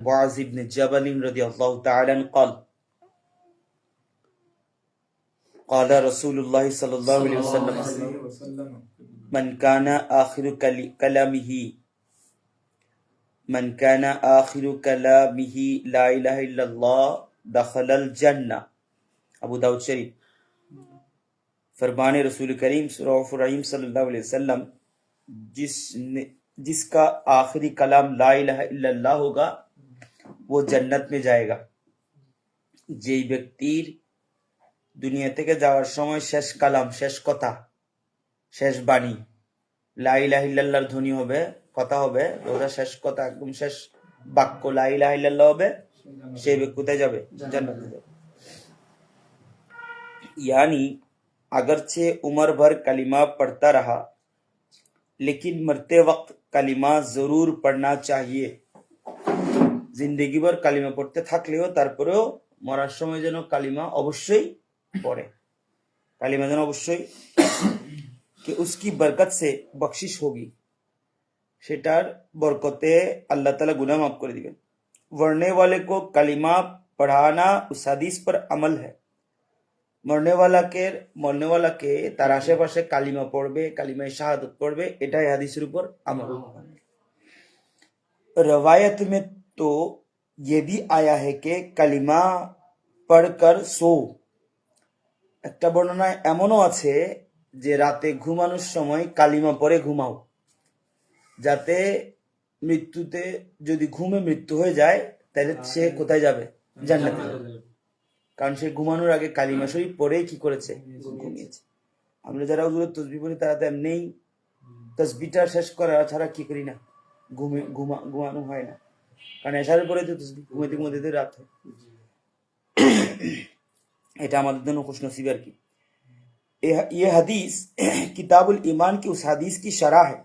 मुआज़ इब्न जबल रज़ियल्लाहु ताला अन्हु क़ाल रसूलुल्लाह सल्लल्लाहु अलैहि वसल्लम मन काना आखिरु कलामिही ला इलाहा इल्लल्लाह दखलल जन्नह। अबू दाऊद शरीफ। फरमाने रसूल करीम सल्लल्लाहु अलैहि वसल्लम, जिसका आखिरी कलाम ला इलाहा इल्लल्लाह होगा वो जन्नत में जाएगा। যেই ব্যক্তির দুনিয়া থেকে যাওয়ার সময় শেষ কালাম, শেষ কথা, শেষ বাণী লা ইলাহা ইল্লাল্লাহর ধ্বনি হবে, কথা হবে, ওটা শেষ কথা, একদম শেষ বাক্য লা ইলাহা ইল্লাল্লাহ হবে, সেই ব্যক্তি কোথায় যাবে? জান্নাতে যাবে। यानी अगरचे उम्र भर कलिमा पढ़ता रहा लेकिन मरते वक्त कलिमा जरूर पढ़ना चाहिए। जिंदगी भर कलिमा पढ़ते থাকলেও তারপরেও মরার সময় যেন কালিমা অবশ্যই পড়ে। কালিমা যেন অবশ্যই कि उसकी बरकत से बख्शिश होगी, সেটার বরকতে আল্লাহ তাআলা गुनाह माफ করে দিবেন। मरने वाले को कलिमा पढ़ाना उस हदीस पर अमल है। मरने वाला के तार आशेपाशे कालिमा पढ़बे, कालिमा शहादत पढ़बे, एटाई हादिसेर ऊपर अमल। रवायत में तो ये भी आया है कि कलिमा पढ़कर सो। একটা বর্ণনায় এমনও আছে যে রাতে ঘুমানোর সময় কালিমা পড়ে ঘুমাও, যাতে মৃত্যুতে যদি ঘুমে মৃত্যু হয়ে যায় তাহলে সে কোথায় যাবে? জান্নাতে যাবে। কারণ সে ঘুমানোর আগে কালিমা শরীফ পড়েই কি করেছে? ঘুমিয়েছে। আমরা যারা হুজুরের তাসবিহ পড়ি তারা তো এমনিই তাসবিহটা শেষ করা ছাড়া কি করি না, ঘুমানো হয় না। কারণ এশারের পরে তো তাসবিহ ঘুমাইতে ঘুমাইতে রাত হয়। এটা আমাদের জন্য খুশনসিব আর কি। ये हदीस किताबुल ईमान की उस हदीस की शरह है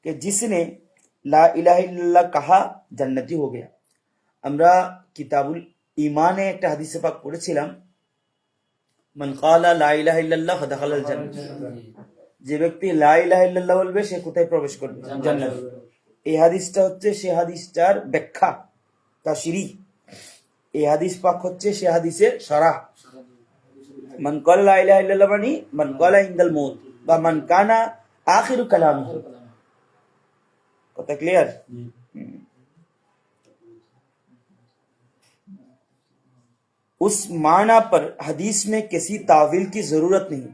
कि जिसने ला इलाहा इल्लल्लाह कहा जन्नती हो गया। আমরা কিতাবুল ইমানে একটা হাদিসে পাক পড়েছিলাম, মান ক্বালা লা ইলাহা ইল্লাল্লাহ দাখালাল জান্নাহ। যে ব্যক্তি লা ইলাহা ইল্লাল্লাহ বলবে সে কোথায় প্রবেশ করবে? জান্নাতে। এই হাদিসটা হচ্ছে সে হাদিসটার ব্যাখ্যা, তাশরিহ। এই হাদিস পাক হচ্ছে সে হাদিসের শরহ। মান ক্বালা লা ইলাহা ইল্লাল্লাহ মানে মান ক্বালা ইনদাল মউত বা মান কানা আখিরু কালামিহি। কথা ক্লিয়ার? उस माना पर हदीस में किसी तावील की जरूरत नहीं।